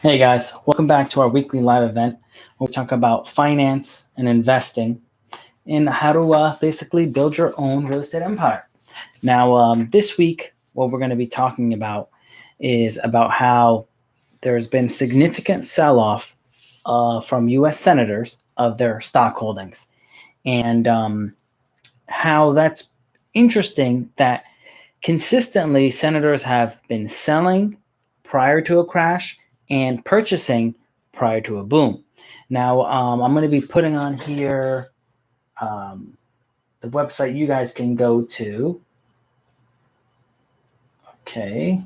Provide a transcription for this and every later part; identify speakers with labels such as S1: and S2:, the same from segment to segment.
S1: Hey guys, welcome back to our weekly live event where we talk about finance and investing and how to basically build your own real estate empire. Now, this week, what we're going to be talking about is about how there's been significant sell-off from U.S. senators of their stock holdings, and how that's interesting that consistently senators have been selling prior to a crash and purchasing prior to a boom. Now, I'm going to be putting on here the website you guys can go to. Okay.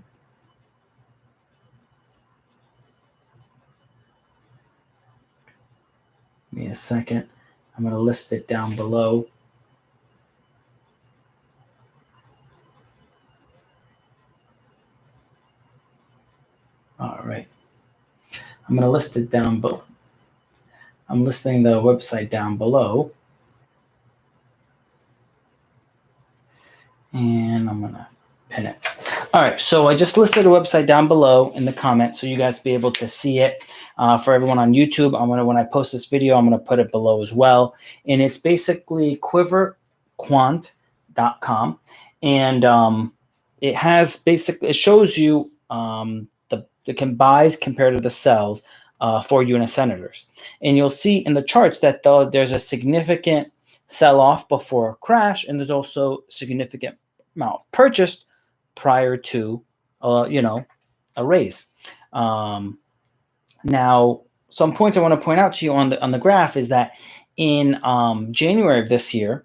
S1: Give me a second. I'm going to list it down below. All right. I'm going to list it down below. I'm listing the website down below. And I'm going to pin it. All right, so I just listed the website down below in the comments so you guys be able to see it. For everyone on YouTube, when I post this video, I'm gonna put it below as well. And it's basically quiverquant.com, and it shows you the buys compared to the sells for U.S. senators, and you'll see in the charts that there's a significant sell-off before a crash, and there's also significant amount of purchased prior to a raise. Now, some points I want to point out to you on the graph is that in January of this year,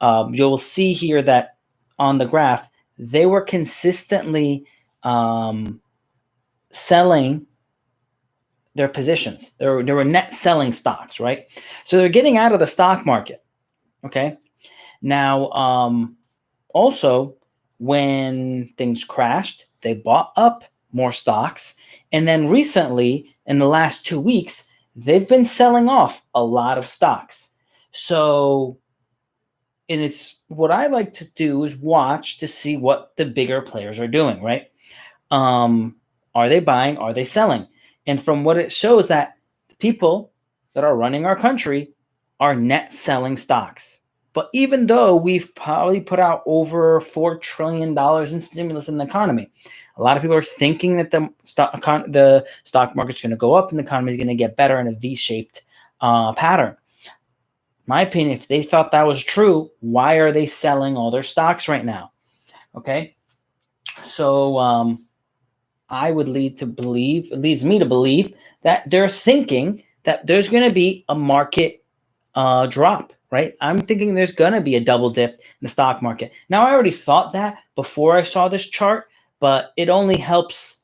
S1: you'll see here that on the graph they were consistently selling their positions. They were net selling stocks, right? So they're getting out of the stock market. Okay. Now, also, when things crashed, they bought up more stocks. And then recently, in the last 2 weeks, they've been selling off a lot of stocks. So, and it's what I like to do is watch to see what the bigger players are doing, right? Are they buying? Are they selling? And from what it shows that the people that are running our country are net selling stocks. But even though we've probably put out over $4 trillion in stimulus in the economy, a lot of people are thinking that the stock market's going to go up and the economy is going to get better in a V-shaped pattern. My opinion, if they thought that was true, why are they selling all their stocks right now? Okay, so it leads me to believe that they're thinking that there's going to be a market drop. Right? I'm thinking there's going to be a double dip in the stock market. Now, I already thought that before I saw this chart, but it only helps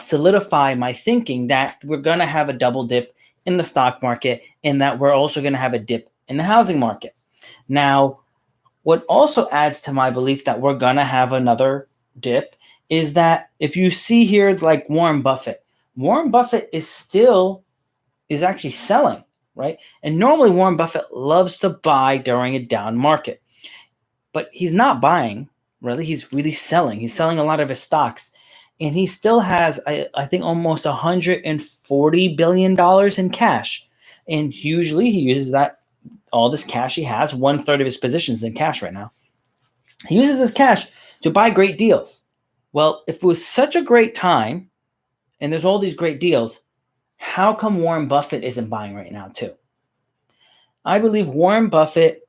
S1: solidify my thinking that we're going to have a double dip in the stock market and that we're also going to have a dip in the housing market. Now, what also adds to my belief that we're going to have another dip is that if you see here, like Warren Buffett is actually selling. Right? And normally Warren Buffett loves to buy during a down market, but he's not buying, really. He's really selling. He's selling a lot of his stocks, and he still has, I think, almost $140 billion in cash. And usually he uses all this cash he has, 1/3 of his positions in cash right now. He uses this cash to buy great deals. Well, if it was such a great time and there's all these great deals, how come Warren Buffett isn't buying right now too? I believe Warren Buffett,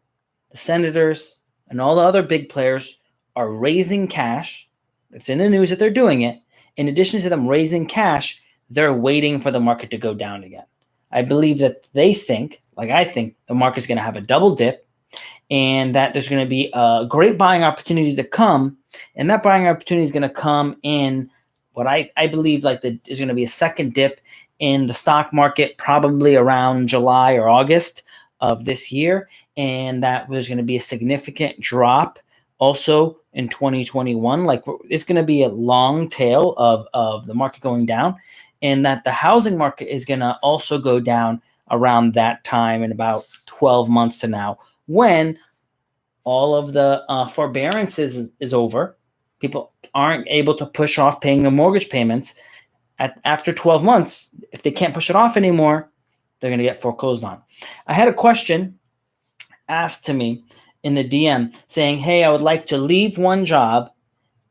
S1: the senators, and all the other big players are raising cash. It's in the news that they're doing it. In addition to them raising cash, they're waiting for the market to go down again. I believe that they think, like I think, the market's going to have a double dip and that there's going to be a great buying opportunity to come. And that buying opportunity is going to come in what I believe is going to be a second dip in the stock market, probably around July or August of this year, and that there's going to be a significant drop also in 2021. Like, it's going to be a long tail of the market going down, and that the housing market is going to also go down around that time in about 12 months to now, when all of the forbearances is over. People aren't able to push off paying the mortgage payments, after 12 months, if they can't push it off anymore, they're going to get foreclosed on. I had a question asked to me in the DM saying, hey, I would like to leave one job,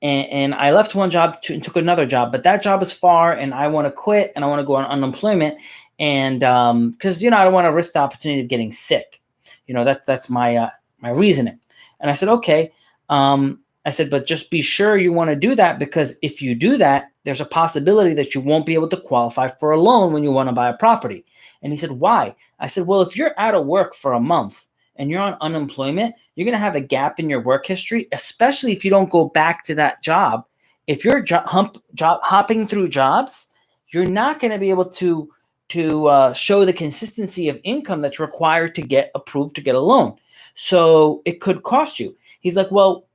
S1: and I left one job and took another job, but that job is far and I want to quit and I want to go on unemployment. And because, I don't want to risk the opportunity of getting sick. That's my reasoning. And I said, okay. I said, but just be sure you want to do that, because if you do that, there's a possibility that you won't be able to qualify for a loan when you want to buy a property. And he said, why? I said, well, if you're out of work for a month and you're on unemployment, you're going to have a gap in your work history, especially if you don't go back to that job. If you're job hopping through jobs, you're not going to be able to show the consistency of income that's required to get approved to get a loan. So it could cost you. He's like, well,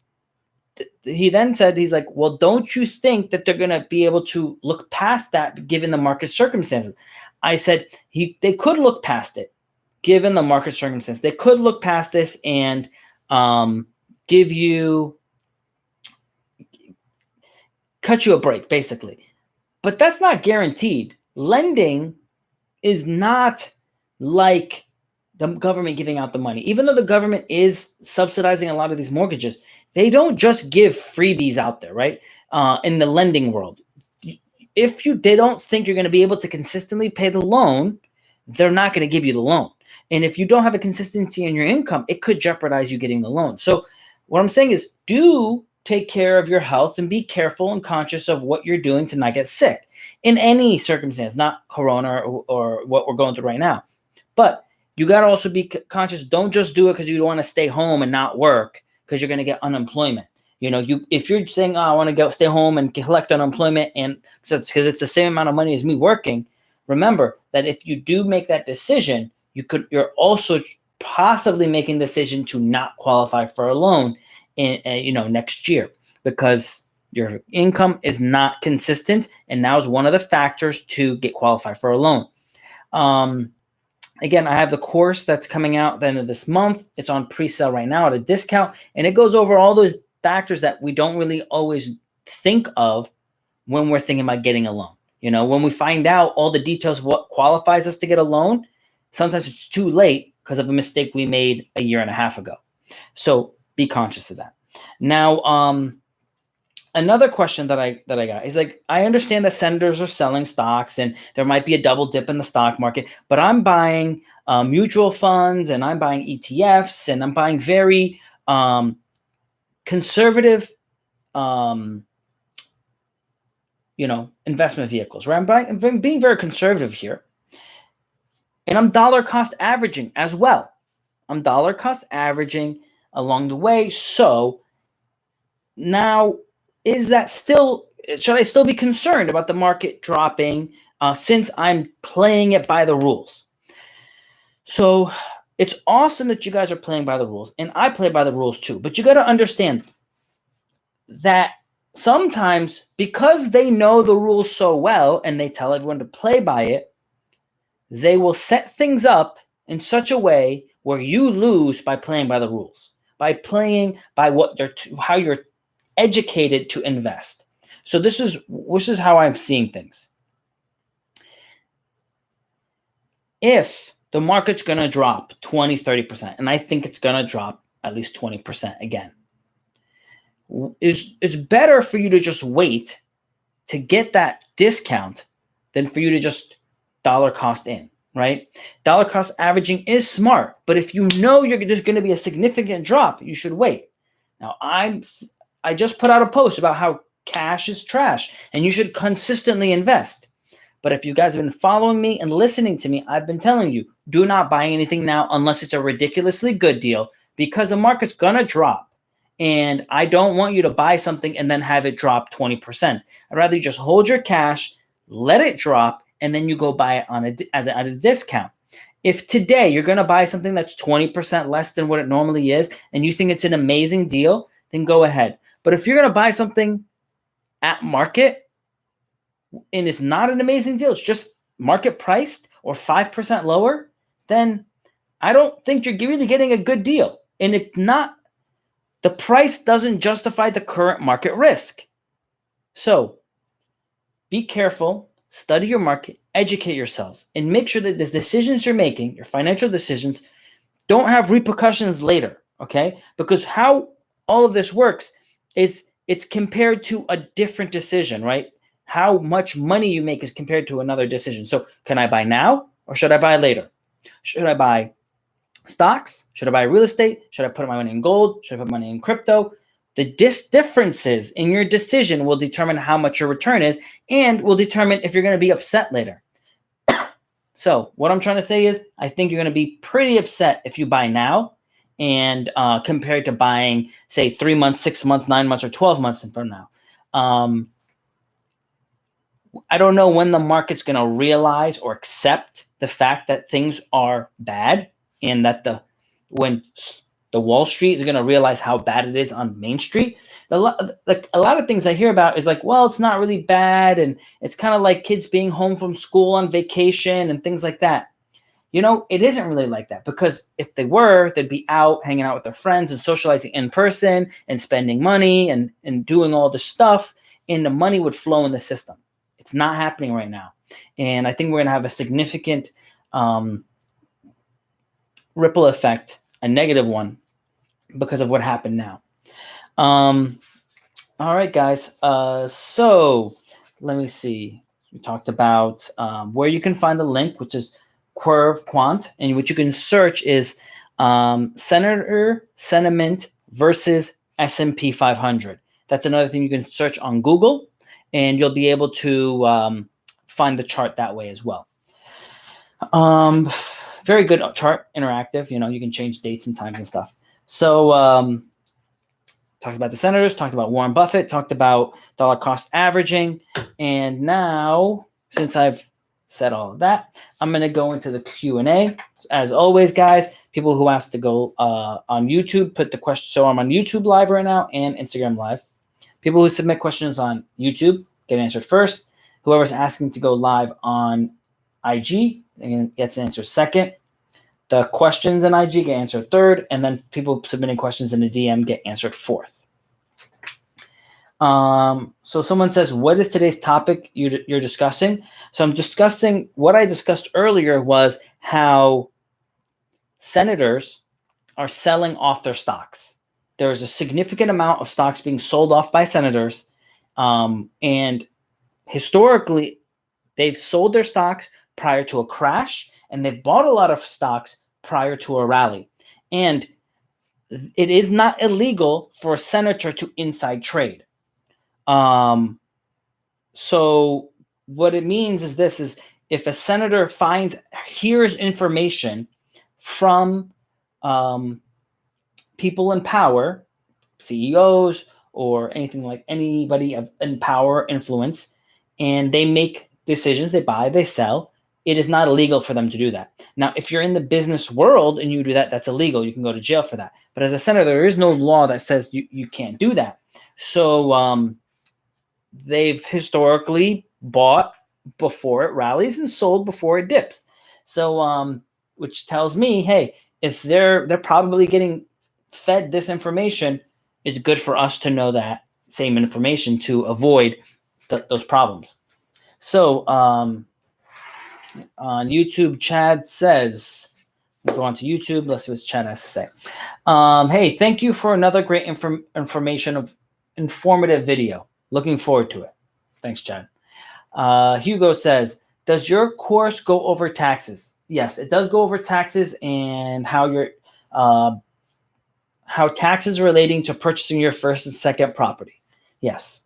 S1: he then said, he's like, well, don't you think that they're going to be able to look past that given the market circumstances? I said, they could look past it given the market circumstances. They could look past this and cut you a break, basically. But that's not guaranteed. Lending is not like the government giving out the money. Even though the government is subsidizing a lot of these mortgages, they don't just give freebies out there, right? In the lending world. If they don't think you're going to be able to consistently pay the loan, they're not going to give you the loan. And if you don't have a consistency in your income, it could jeopardize you getting the loan. So what I'm saying is, do take care of your health and be careful and conscious of what you're doing to not get sick in any circumstance, not Corona or what we're going through right now. But you got to also be conscious. Don't just do it because you want to stay home and not work because you're going to get unemployment. If you're saying, oh, I want to stay home and collect unemployment, and because it's the same amount of money as me working, remember that if you do make that decision, you're also possibly making the decision to not qualify for a loan in next year, because your income is not consistent, and now is one of the factors to get qualified for a loan. Again, I have the course that's coming out at the end of this month. It's on pre-sale right now at a discount, and it goes over all those factors that we don't really always think of when we're thinking about getting a loan. When we find out all the details of what qualifies us to get a loan, sometimes it's too late because of a mistake we made a year and a half ago. So be conscious of that. Now, another question that I got is like, I understand that senators are selling stocks and there might be a double dip in the stock market, but I'm buying mutual funds and I'm buying ETFs and I'm buying very conservative, investment vehicles, right? I'm being very conservative here. And I'm dollar cost averaging as well. I'm dollar cost averaging along the way. So now, should I still be concerned about the market dropping since I'm playing it by the rules? So it's awesome that you guys are playing by the rules, and I play by the rules too. But you got to understand that sometimes, because they know the rules so well and they tell everyone to play by it, they will set things up in such a way where you lose by playing by the rules, by playing by how you're educated to invest. So this is how I'm seeing things. If the market's going to drop 20, 30%, and I think it's going to drop at least 20% again, it's better for you to just wait to get that discount than for you to just dollar cost in, right? Dollar cost averaging is smart, but if you know there's going to be a significant drop, you should wait. Now, I just put out a post about how cash is trash and you should consistently invest. But if you guys have been following me and listening to me, I've been telling you, do not buy anything now unless it's a ridiculously good deal, because the market's going to drop. And I don't want you to buy something and then have it drop 20%. I'd rather you just hold your cash, let it drop, and then you go buy it at a discount. If today you're going to buy something that's 20% less than what it normally is, and you think it's an amazing deal, then go ahead. But if you're going to buy something at market and it's not an amazing deal, it's just market priced or 5% lower, then I don't think you're really getting a good deal. And it's not, the price doesn't justify the current market risk. So be careful. study your market, educate yourselves, and make sure that the decisions you're making, your financial decisions, don't have repercussions later, okay? Because how all of this works is it's compared to a different decision, right? How much money you make is compared to another decision. So can I buy now or should I buy later? Should I buy stocks? Should I buy real estate? Should I put my money in gold? Should I put money in crypto? The differences in your decision will determine how much your return is and will determine if you're going to be upset later. So what I'm trying to say is I think you're going to be pretty upset if you buy now and compared to buying, say, 3 months, 6 months, 9 months, or 12 months from now. I don't know when the market's going to realize or accept the fact that things are bad and that when the Wall Street is going to realize how bad it is on Main Street. A lot of things I hear about is like, well, it's not really bad. And it's kind of like kids being home from school on vacation and things like that. You know, it isn't really like that, because if they were, they'd be out hanging out with their friends and socializing in person and spending money and doing all this stuff, and the money would flow in the system. It's not happening right now. And I think we're going to have a significant ripple effect, a negative one, because of what happened now. All right, guys. So let me see. We talked about where you can find the link, which is Curve Quant, and what you can search is Senator Sentiment versus S&P 500. That's another thing you can search on Google, and you'll be able to find the chart that way as well. Very good chart, interactive. You know, you can change dates and times and stuff. So talked about the senators, talked about Warren Buffett, talked about dollar cost averaging. And now, since I've said all of that, I'm going to go into the Q&A. As always, guys, people who ask to go on YouTube, put the question. So I'm on YouTube Live right now and Instagram Live. People who submit questions on YouTube get answered first. Whoever's asking to go live on IG gets answered second. The questions in IG get answered third, and then people submitting questions in the DM get answered fourth. So someone says, what is today's topic you're discussing? So I'm discussing what I discussed earlier was how senators are selling off their stocks. There's a significant amount of stocks being sold off by senators. And historically, they've sold their stocks prior to a crash, and they've bought a lot of stocks prior to a rally. And it is not illegal for a senator to inside trade. So what it means is this is if a senator hears information from people in power, CEOs or anything like anybody in power, influence, and they make decisions, they buy, they sell, it is not illegal for them to do that. Now, if you're in the business world and you do that, that's illegal. You can go to jail for that. But as a senator, there is no law that says you can't do that. So they've historically bought before it rallies and sold before it dips. So which tells me, hey, if they're probably getting fed this information, it's good for us to know that same information to avoid those problems. So on YouTube, Chad says, we'll go on to YouTube. Let's see what Chad has to say. Hey, thank you for another great informative video. Looking forward to it. Thanks, Chad. Hugo says, does your course go over taxes? Yes, it does go over taxes and how taxes relating to purchasing your first and second property. Yes.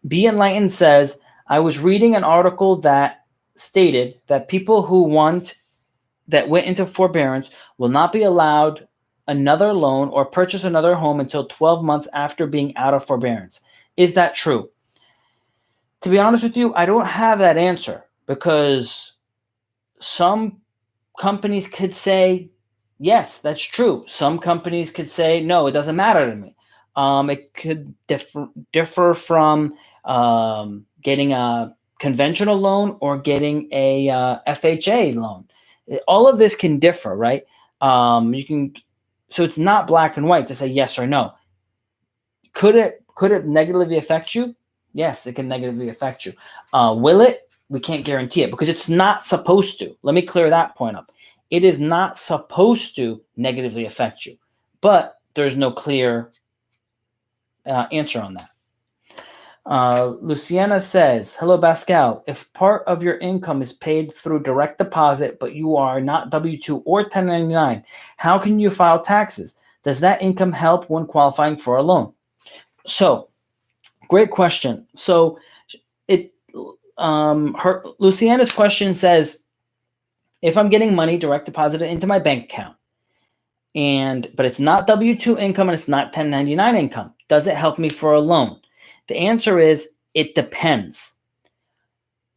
S1: Be Enlightened says, I was reading an article that stated that people who went into forbearance will not be allowed another loan or purchase another home until 12 months after being out of forbearance. Is that true? To be honest with you, I don't have that answer, because some companies could say, yes, that's true. Some companies could say, no, it doesn't matter to me. It could differ from getting a conventional loan or getting a FHA loan. All of this can differ, right? So it's not black and white to say yes or no. Could it negatively affect you? Yes, it can negatively affect you. Will it? We can't guarantee it because it's not supposed to. Let me clear that point up. It is not supposed to negatively affect you, but there's no clear answer on that. Luciana says, hello, Pascal. If part of your income is paid through direct deposit, but you are not W-2 or 1099, how can you file taxes? Does that income help when qualifying for a loan? So, great question. So, Luciana's question says, if I'm getting money direct deposited into my bank account, but it's not W-2 income and it's not 1099 income, does it help me for a loan? The answer is it depends.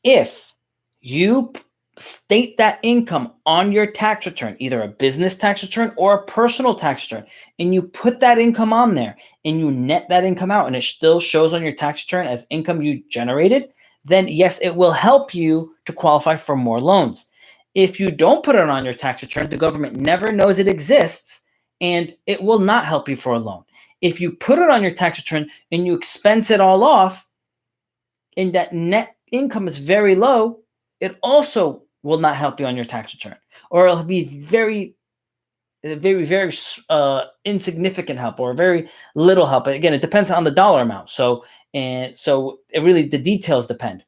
S1: If you state that income on your tax return, either a business tax return or a personal tax return, and you put that income on there and you net that income out and it still shows on your tax return as income you generated, then yes, it will help you to qualify for more loans. If you don't put it on your tax return, the government never knows it exists and it will not help you for a loan. If you put it on your tax return and you expense it all off and that net income is very low, it also will not help you on your tax return, or it'll be very insignificant help or very little help. Again, it depends on the dollar amount. So it really, the details depend.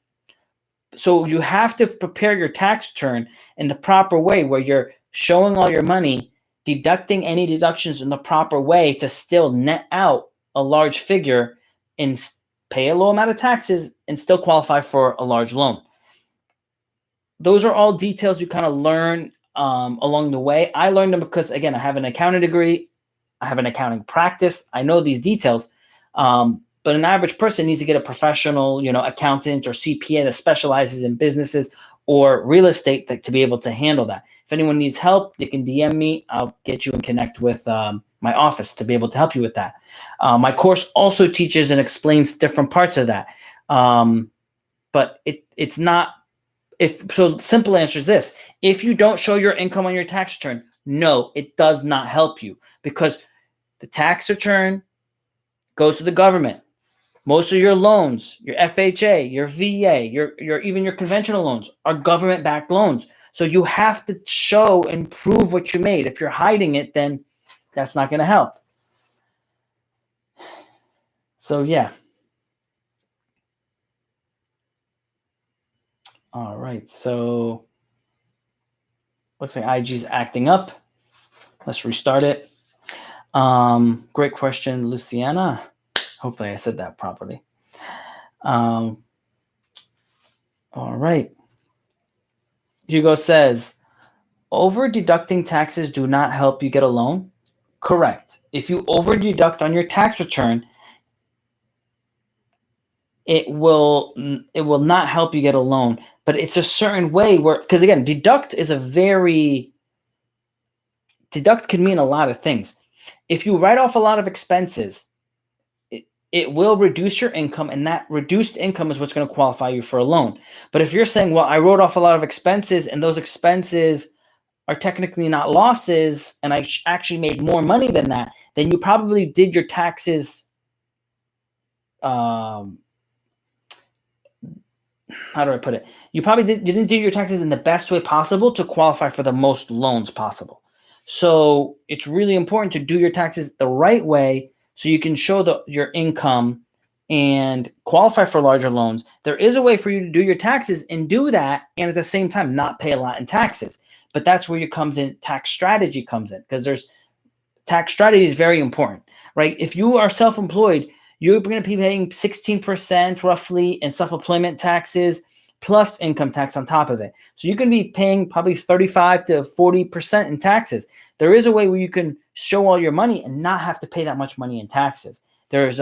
S1: So you have to prepare your tax return in the proper way where you're showing all your money, deducting any deductions in the proper way to still net out a large figure and pay a low amount of taxes and still qualify for a large loan. Those are all details you kind of learn along the way. I learned them because, again, I have an accounting degree. I have an accounting practice. I know these details. But an average person needs to get a professional, accountant or CPA that specializes in businesses or real estate to be able to handle that. If anyone needs help, they can DM me. I'll get you and connect with my office to be able to help you with that. My course also teaches and explains different parts of that. But it's not. So simple answer is this: if you don't show your income on your tax return, no, it does not help you, because the tax return goes to the government. Most of your loans, your FHA, your VA, even your conventional loans are government-backed loans. So you have to show and prove what you made. If you're hiding it, then that's not going to help. So yeah. All right. So looks like IG's acting up. Let's restart it. Great question, Luciana. Hopefully I said that properly. All right. Hugo says, over deducting taxes do not help you get a loan. Correct. If you over deduct on your tax return, it will not help you get a loan, but it's a certain way where, because again, deduct can mean a lot of things. If you write off a lot of expenses, it will reduce your income, and that reduced income is what's going to qualify you for a loan. But if you're saying, well, I wrote off a lot of expenses and those expenses are technically not losses and I actually made more money than that, then you probably did your taxes, how do I put it? You didn't do your taxes in the best way possible to qualify for the most loans possible. So it's really important to do your taxes the right way so you can show your income and qualify for larger loans. There is a way for you to do your taxes and do that, and at the same time not pay a lot in taxes. But that's where tax strategy comes in, because tax strategy is very important, right? If you are self-employed, you're going to be paying 16% roughly in self-employment taxes plus income tax on top of it. So you can be paying probably 35 to 40% in taxes. There is a way where you can show all your money and not have to pay that much money in taxes. There's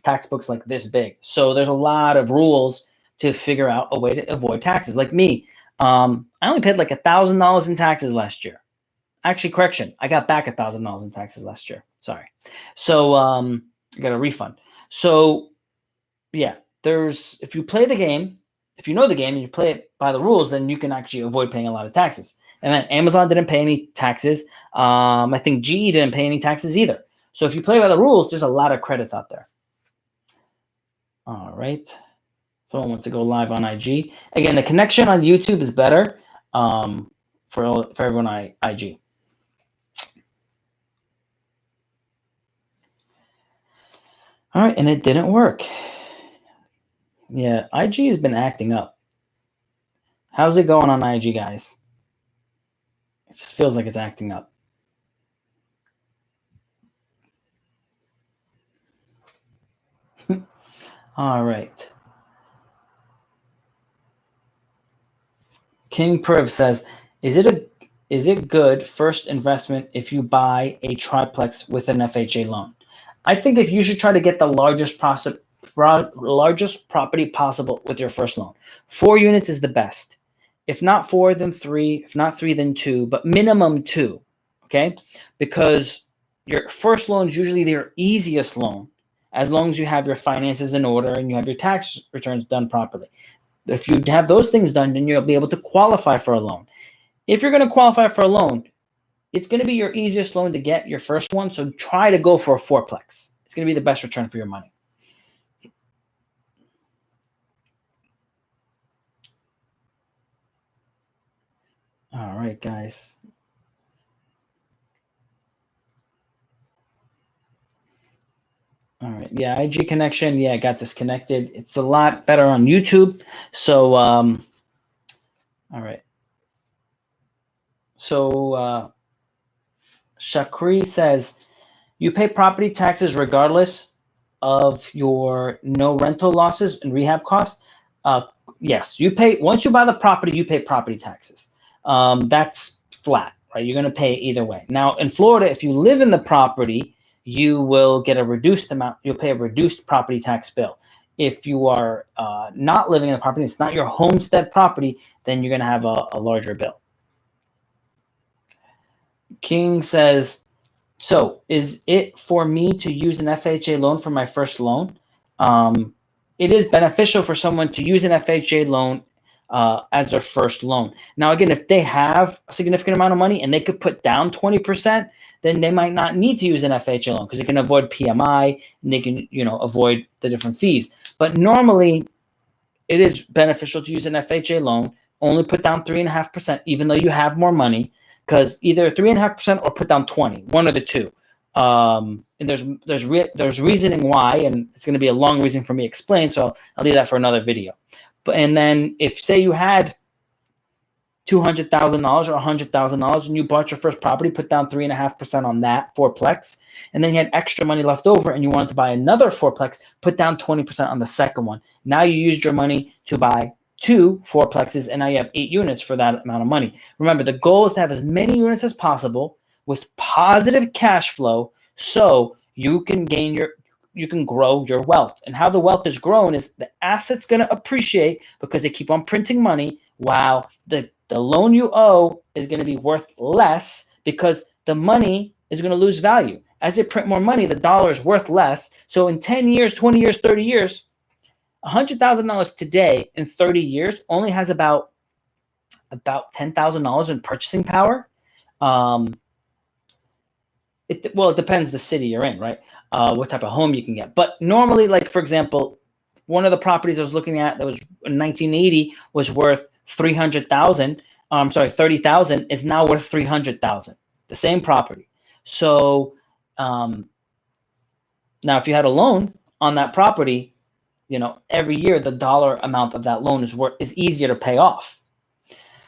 S1: tax books like this big. So there's a lot of rules to figure out a way to avoid taxes. Like me, I only paid like $1,000 in taxes last year. Actually, correction, I got back $1,000 in taxes last year. Sorry. So I got a refund. So yeah, if you play the game, if you know the game and you play it by the rules, then you can actually avoid paying a lot of taxes. And then Amazon didn't pay any taxes. I think GE didn't pay any taxes either. So if you play by the rules, there's a lot of credits out there. All right. Someone wants to go live on IG. Again, the connection on YouTube is better for everyone on IG. All right, and it didn't work. Yeah, IG has been acting up. How's it going on IG, guys? It just feels like it's acting up. All right. King Priv says, is it good first investment if you buy a triplex with an FHA loan? I think if you should try to get the largest property possible with your first loan. 4 units is the best. If not 4, then 3. If not 3, then 2, but minimum 2. Okay? Because your first loan is usually your easiest loan, as long as you have your finances in order and you have your tax returns done properly. If you have those things done, then you'll be able to qualify for a loan. If you're going to qualify for a loan, it's going to be your easiest loan to get, your first one. So try to go for a fourplex. It's going to be the best return for your money. All right, guys. All right. Yeah, IG connection. Yeah, I got disconnected. It's a lot better on YouTube. So, all right. So, Shakri says, you pay property taxes regardless of your no rental losses and rehab costs. Yes, you pay, once you buy the property, you pay property taxes. That's flat, right? You're going to pay either way. Now, in Florida, if you live in the property, you will get a reduced amount. You'll pay a reduced property tax bill. If you are not living in the property, it's not your homestead property, then you're going to have a larger bill. King says, so is it for me to use an FHA loan for my first loan? It is beneficial for someone to use an FHA loan as their first loan. Now, again, if they have a significant amount of money and they could put down 20%, then they might not need to use an FHA loan because they can avoid PMI and they can, avoid the different fees. But normally, it is beneficial to use an FHA loan. Only put down 3.5%, even though you have more money, because either 3.5% or put down 20, one of the two. And there's reasoning why, and it's going to be a long reason for me to explain. So I'll leave that for another video. And then if say you had $200,000 or $100,000 and you bought your first property, put down 3.5% on that fourplex, and then you had extra money left over and you wanted to buy another fourplex, put down 20% on the second one. Now you used your money to buy 2 fourplexes, and now you have 8 units for that amount of money. Remember, the goal is to have as many units as possible with positive cash flow, so you can grow your wealth. And how the wealth is grown is the asset's going to appreciate because they keep on printing money, while the loan you owe is going to be worth less because the money is going to lose value. As they print more money, the dollar is worth less. So in 10 years, 20 years, 30 years, $100,000 today in 30 years only has about $10,000 in purchasing power. It depends the city you're in, right? What type of home you can get. But normally, like, for example, one of the properties I was looking at that was in 1980 was worth 300,000. 30,000 is now worth 300,000. The same property. So now, if you had a loan on that property, every year the dollar amount of that loan is easier to pay off.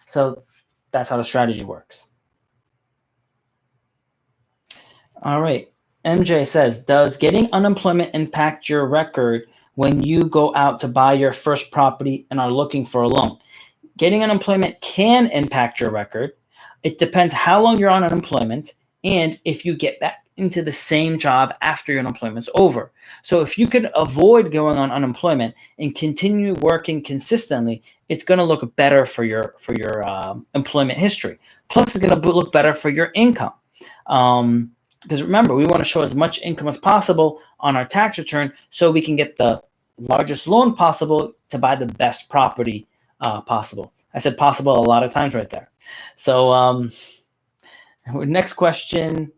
S1: So that's how the strategy works. All right. MJ says, does getting unemployment impact your record when you go out to buy your first property and are looking for a loan? Getting unemployment can impact your record. It depends how long you're on unemployment and if you get back into the same job after your unemployment's over. So if you can avoid going on unemployment and continue working consistently, it's going to look better for your employment history. Plus, it's going to look better for your income. Because remember, we want to show as much income as possible on our tax return so we can get the largest loan possible to buy the best property possible. I said possible a lot of times right there. So next question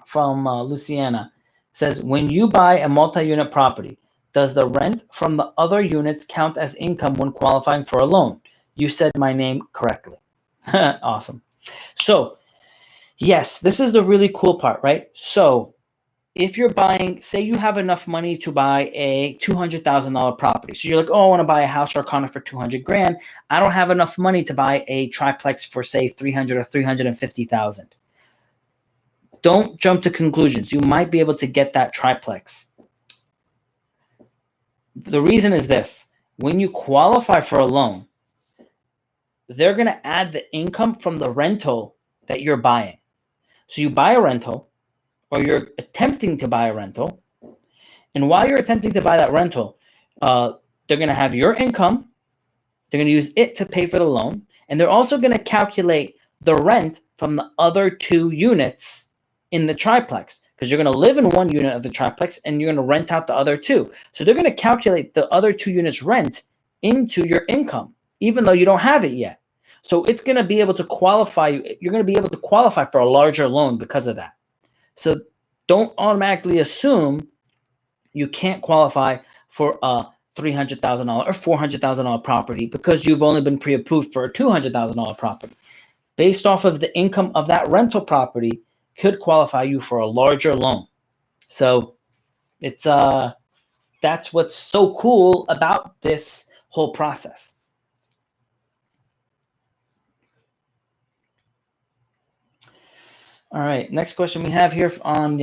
S1: from Luciana says, when you buy a multi-unit property, Does the rent from the other units count as income when qualifying for a loan? You said my name correctly. Awesome. So, yes, this is the really cool part, right? So, if you're buying, say you have enough money to buy a $200,000 property. So you're like, oh, I want to buy a house or a condo for 200 grand. I don't have enough money to buy a triplex for say 300 or 350,000. Don't jump to conclusions. You might be able to get that triplex. The reason is this: when you qualify for a loan, they're going to add the income from the rental that you're buying. So you buy a rental, or you're attempting to buy a rental, and while you're attempting to buy that rental, they're going to have your income. They're going to use it to pay for the loan, and they're also going to calculate the rent from the other 2 units in the triplex, because you're going to live in one unit of the triplex and you're going to rent out the other 2. So they're going to calculate the other 2 units rent into your income, even though you don't have it yet. So it's going to be able to qualify you. You're going to be able to qualify for a larger loan because of that. So don't automatically assume you can't qualify for a $300,000 or $400,000 property because you've only been pre-approved for a $200,000 property. Based off of the income of that rental property could qualify you for a larger loan. So it's that's what's so cool about this whole process. All right, next question we have here on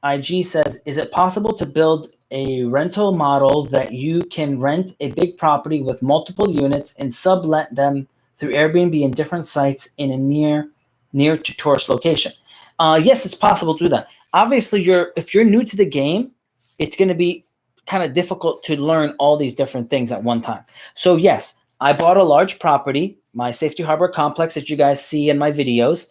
S1: IG says, is it possible to build a rental model that you can rent a big property with multiple units and sublet them through Airbnb in different sites in a near to tourist location? Yes, it's possible to do that. Obviously, if you're new to the game, it's going to be kind of difficult to learn all these different things at one time. So yes, I bought a large property, my Safety Harbor complex that you guys see in my videos.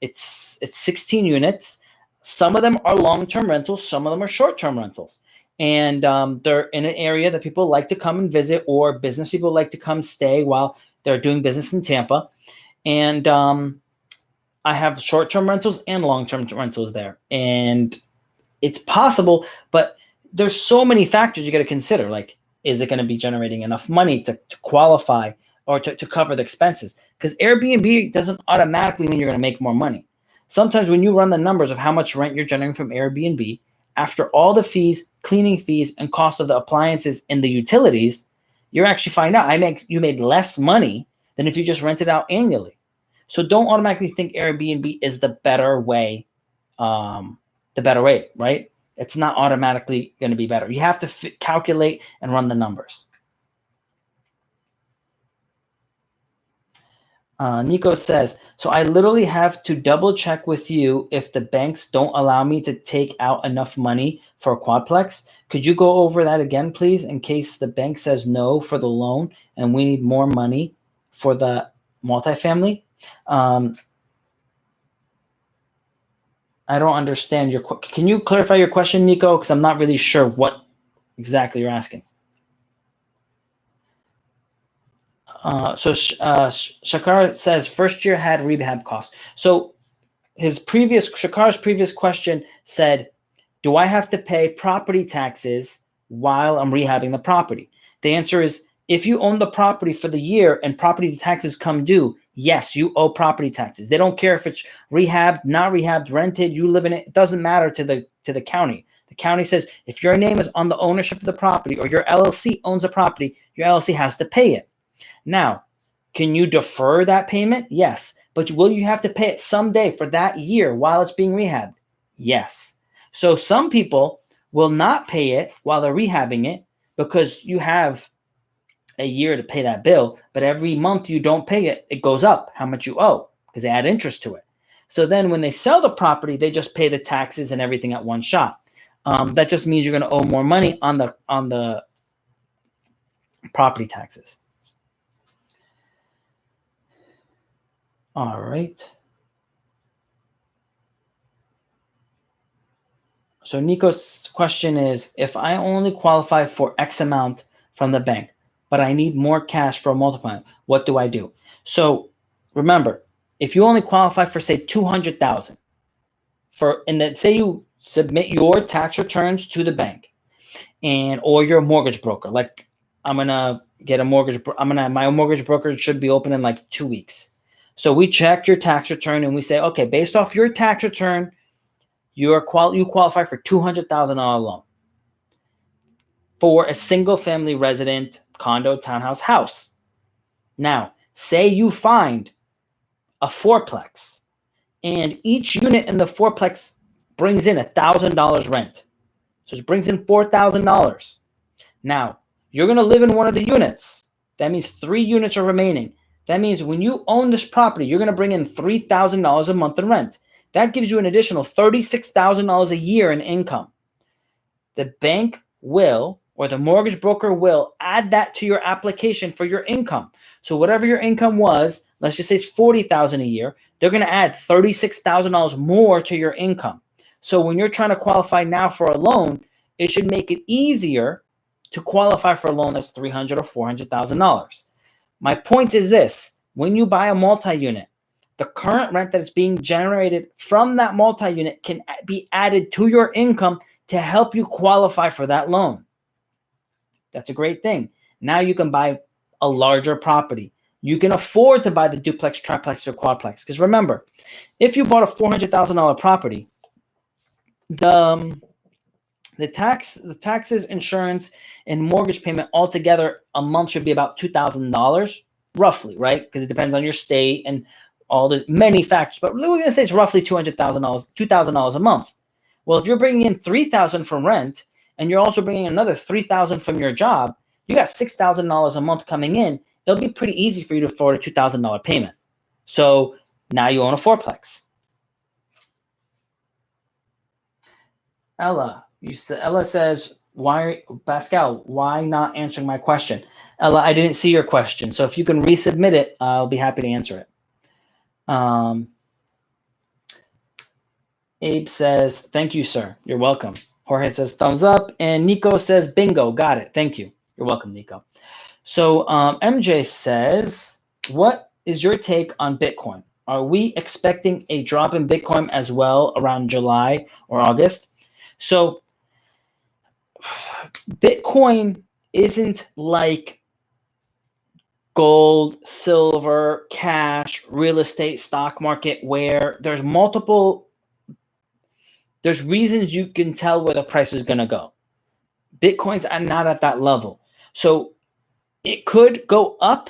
S1: It's 16 units. Some of them are long-term rentals. Some of them are short-term rentals. And they're in an area that people like to come and visit, or business people like to come stay while they're doing business in Tampa. And I have short-term rentals and long-term rentals there. And it's possible, but there's so many factors you got to consider. Like, is it going to be generating enough money to qualify or to cover the expenses? Because Airbnb doesn't automatically mean you're going to make more money. Sometimes when you run the numbers of how much rent you're generating from Airbnb, after all the fees, cleaning fees, and cost of the appliances and the utilities, you actually find out you made less money than if you just rented out annually. So don't automatically think Airbnb is the better way, right? It's not automatically going to be better. You have to calculate and run the numbers. Nico says, so I literally have to double check with you if the banks don't allow me to take out enough money for a quadplex. Could you go over that again, please, in case the bank says no for the loan and we need more money for the multifamily? I don't understand your question. Can you clarify your question, Nico? Because I'm not really sure what exactly you're asking. Shakar says first year had rehab costs. So Shakar's previous question said, do I have to pay property taxes while I'm rehabbing the property? The answer is, if you own the property for the year and property taxes come due, yes, you owe property taxes. They don't care if it's rehabbed, not rehabbed, rented, you live in it. It doesn't matter to the county. The county says if your name is on the ownership of the property or your LLC owns a property, your LLC has to pay it. Now, can you defer that payment? Yes. But will you have to pay it someday for that year while it's being rehabbed? Yes. So some people will not pay it while they're rehabbing it because you have a year to pay that bill, but every month you don't pay it, it goes up how much you owe because they add interest to it. So then when they sell the property, they just pay the taxes and everything at one shot. That just means you're going to owe more money on the property taxes. All right. So Nico's question is, if I only qualify for X amount from the bank, but I need more cash for a multiplier, what do I do? So remember, if you only qualify for say 200,000 and then say you submit your tax returns to the bank or you're a mortgage broker. Like I'm gonna get a mortgage. My mortgage broker should be open in like 2 weeks. So we check your tax return and we say, okay, based off your tax return, you qualify for $200,000 loan for a single family resident condo, townhouse, house. Now, say you find a fourplex and each unit in the fourplex brings in $1,000 rent. So it brings in $4,000. Now, you're going to live in one of the units. That means 3 units are remaining. That means when you own this property, you're going to bring in $3,000 a month in rent. That gives you an additional $36,000 a year in income. The bank will, or the mortgage broker will, add that to your application for your income. So whatever your income was, let's just say it's $40,000 a year, they're going to add $36,000 more to your income. So when you're trying to qualify now for a loan, it should make it easier to qualify for a loan that's $300,000 or $400,000. My point is this: when you buy a multi-unit, the current rent that is being generated from that multi-unit can be added to your income to help you qualify for that loan. That's a great thing. Now you can buy a larger property. You can afford to buy the duplex, triplex, or quadplex. Because remember, if you bought a $400,000 property, the taxes, insurance, and mortgage payment altogether a month should be about $2,000, roughly, right? Because it depends on your state and all the many factors. But we're going to say it's roughly $200,000, $2,000 a month. Well, if you're bringing in $3,000 from rent and you're also bringing another $3,000 from your job, you got $6,000 a month coming in. It'll be pretty easy for you to afford a $2,000 payment. So now you own a fourplex. Ella says, why, Pascal, why not answering my question? Ella, I didn't see your question. So if you can resubmit it, I'll be happy to answer it. Abe says, thank you, sir. You're welcome. Jorge says, thumbs up. And Nico says, bingo. Got it. Thank you. You're welcome, Nico. So MJ says, what is your take on Bitcoin? Are we expecting a drop in Bitcoin as well around July or August? So Bitcoin isn't like gold, silver, cash, real estate, stock market, where there's reasons you can tell where the price is going to go. Bitcoin's not at that level. So it could go up,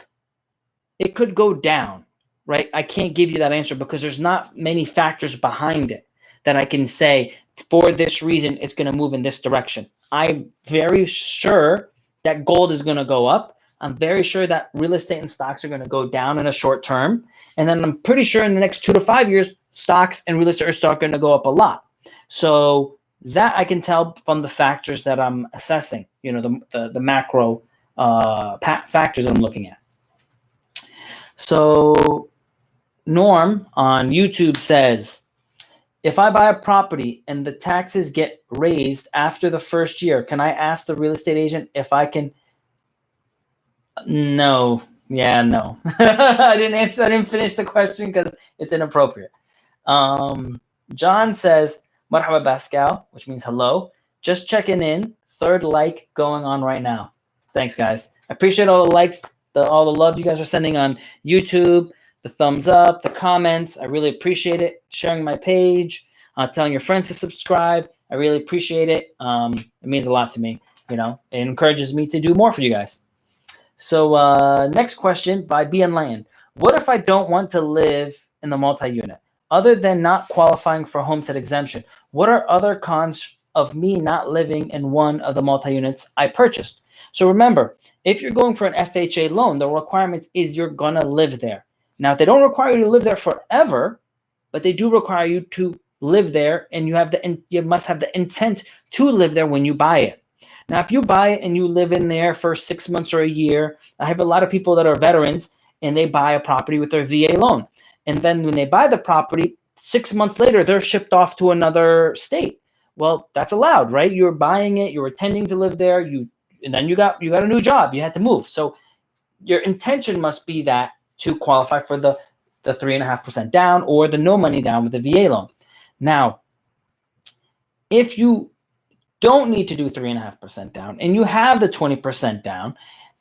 S1: it could go down, right? I can't give you that answer because there's not many factors behind it that I can say for this reason it's going to move in this direction. I'm very sure that gold is going to go up. I'm very sure that real estate and stocks are going to go down in a short term. And then I'm pretty sure in the next 2 to 5 years, stocks and real estate are going to go up a lot. So that I can tell from the factors that I'm assessing, the macro factors that I'm looking at. So Norm on YouTube says, if I buy a property and the taxes get raised after the first year, can I ask the real estate agent if I can? No. Yeah, no. I didn't finish the question because it's inappropriate. John says, Marhaba Pascal, which means hello. Just checking in. 3rd like going on right now. Thanks, guys. I appreciate all the likes, all the love you guys are sending on YouTube, the thumbs up, the comments. I really appreciate it. Sharing my page, telling your friends to subscribe. I really appreciate it. It means a lot to me. It encourages me to do more for you guys. So next question by B. Enlightened. What if I don't want to live in the multi-unit? Other than not qualifying for homestead exemption, what are other cons of me not living in one of the multi-units I purchased? So remember, if you're going for an FHA loan, the requirements is you're going to live there. Now, they don't require you to live there forever, but they do require you to live there, and you must have the intent to live there when you buy it. Now, if you buy it and you live in there for 6 months or a year, I have a lot of people that are veterans, and they buy a property with their VA loan. And then when they buy the property, 6 months later, they're shipped off to another state. Well, that's allowed, right? You're buying it, you're intending to live there, and then you got a new job, you had to move. So your intention must be that to qualify for the 3.5% down or the no money down with the VA loan. Now, if you don't need to do 3.5% down, and you have the 20% down,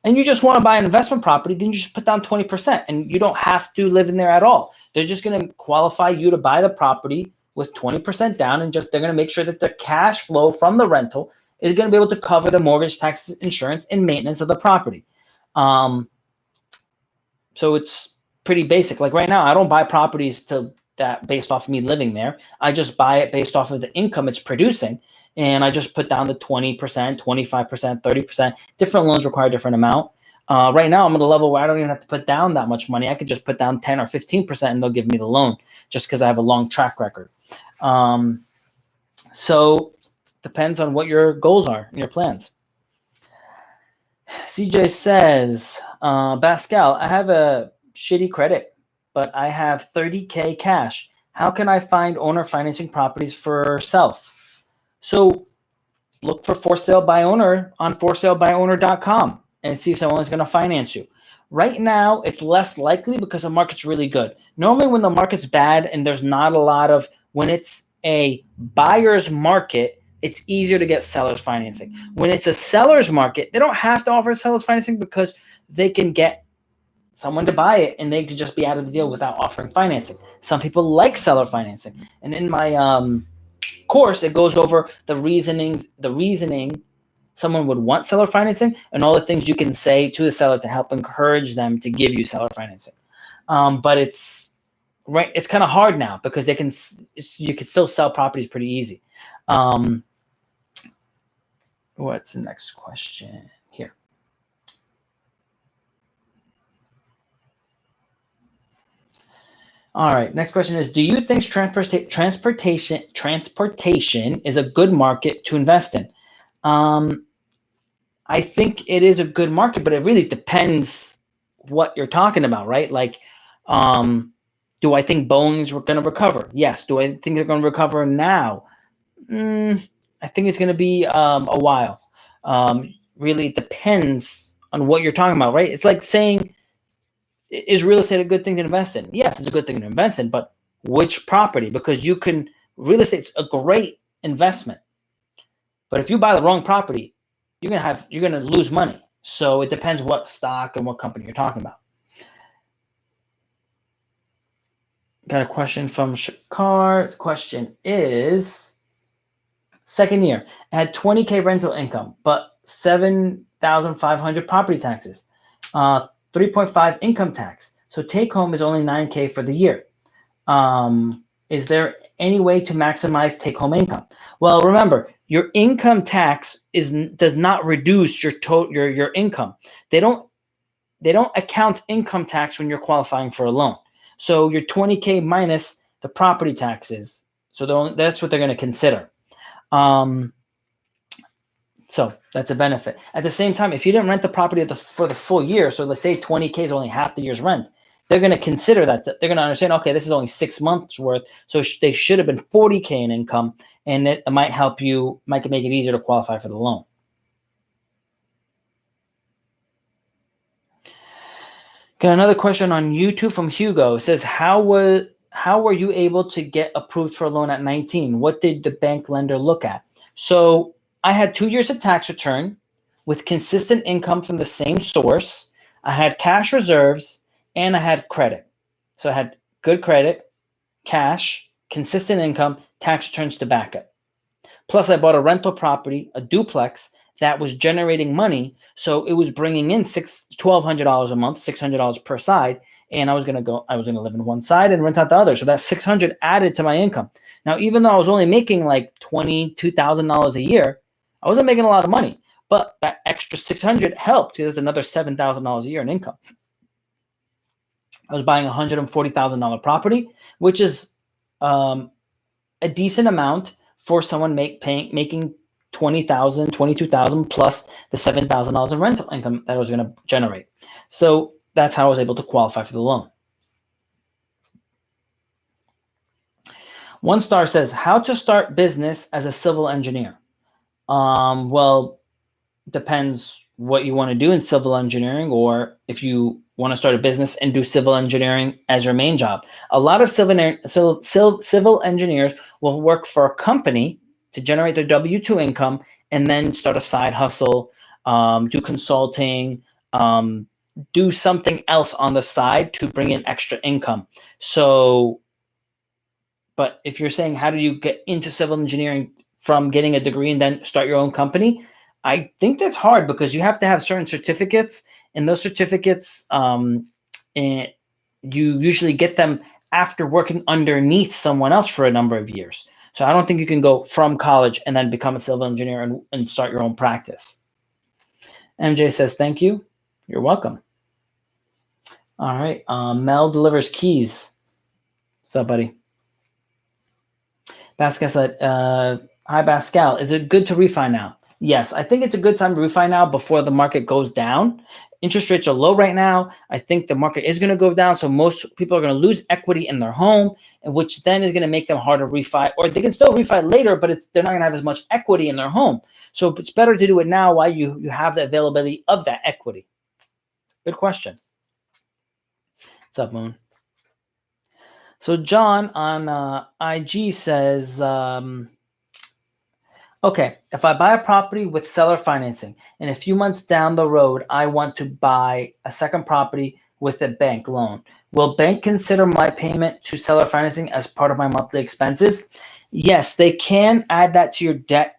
S1: and you just want to buy an investment property, then you just put down 20%, and you don't have to live in there at all. They're just going to qualify you to buy the property with 20% down, and they're going to make sure that the cash flow from the rental is going to be able to cover the mortgage, taxes, insurance, and maintenance of the property. So it's pretty basic. Like right now, I don't buy properties that based off of me living there. I just buy it based off of the income it's producing. And I just put down the 20%, 25%, 30%. Different loans require a different amount. Right now, I'm at a level where I don't even have to put down that much money. I could just put down 10 or 15% and they'll give me the loan just because I have a long track record. So depends on what your goals are and your plans. CJ says, Pascal, I have a shitty credit, but I have $30K cash. How can I find owner financing properties for self? So look for for sale by owner on forsalebywowner.com and see if someone's going to finance you. Right now, it's less likely because the market's really good. Normally, when the market's bad and there's not a lot of, when it's a buyer's market, it's easier to get seller's financing. When it's a seller's market, they don't have to offer seller's financing because they can get someone to buy it and they could just be out of the deal without offering financing. Some people like seller financing. And in my course, it goes over the reasoning someone would want seller financing and all the things you can say to the seller to help encourage them to give you seller financing. But it's kind of hard now because you can still sell properties pretty easy. What's the next question here? All right. Next question is, do you think transportation is a good market to invest in? I think it is a good market, but it really depends what you're talking about, right? Like, do I think Boeing's going to recover? Yes. Do I think they're going to recover now? I think it's going to be a while. Really depends on what you're talking about, right? It's like saying, is real estate a good thing to invest in? Yes, it's a good thing to invest in, but which property? Because real estate's a great investment. But if you buy the wrong property, you're gonna lose money. So it depends what stock and what company you're talking about. Got a question from Shakar. The question is, second year, I had 20K rental income, but 7,500 property taxes, 3.5 income tax. So take home is only 9K for the year. Is there any way to maximize take home income? Well, remember, your income tax does not reduce your income. They don't account income tax when you're qualifying for a loan. So your 20K minus the property taxes. So that's what they're going to consider. So that's a benefit. At the same time, if you didn't rent the property for the full year, so let's say 20K is only half the year's rent, they're going to consider that. They're going to understand, okay, this is only 6 months worth, so they should have been 40K in income, and it might make it easier to qualify for the loan. Got another question on YouTube from Hugo. It says, how were you able to get approved for a loan at 19? What did the bank lender look at? So I had 2 years of tax return with consistent income from the same source. I had cash reserves and I had credit. So I had good credit, cash, consistent income, tax returns to back it. Plus I bought a rental property, a duplex that was generating money. So it was bringing in $1,200 a month, $600 per side. And I was going to live in one side and rent out the other. So that $600 added to my income. Now, even though I was only making like $22,000 a year, I wasn't making a lot of money, but that extra $600 helped. There's another $7,000 a year in income. I was buying a $140,000 property, which is a decent amount for someone making $20,000, $22,000 plus the $7,000 in rental income that I was going to generate. So that's how I was able to qualify for the loan. One Star says, how to start business as a civil engineer? Well, depends what you want to do in civil engineering, or if you want to start a business and do civil engineering as your main job. A lot of civil engineers will work for a company to generate their W-2 income and then start a side hustle, do consulting, do something else on the side to bring in extra income. So, but if you're saying, how do you get into civil engineering from getting a degree and then start your own company? I think that's hard because you have to have certain certificates, and those certificates, you usually get them after working underneath someone else for a number of years. So I don't think you can go from college and then become a civil engineer and start your own practice. MJ says, thank you. You're welcome. All right. Mel delivers keys. What's up, buddy? Pascal said, hi, Pascal. Is it good to refi now? Yes, I think it's a good time to refi now before the market goes down. Interest rates are low right now. I think the market is going to go down. So most people are going to lose equity in their home, and which then is going to make them harder to refi, or they can still refi later, but they're not going to have as much equity in their home. So it's better to do it now while you have the availability of that equity. Good question. What's up, Moon? So John on IG says, okay, if I buy a property with seller financing and a few months down the road, I want to buy a second property with a bank loan, will bank consider my payment to seller financing as part of my monthly expenses? Yes, they can add that to your debt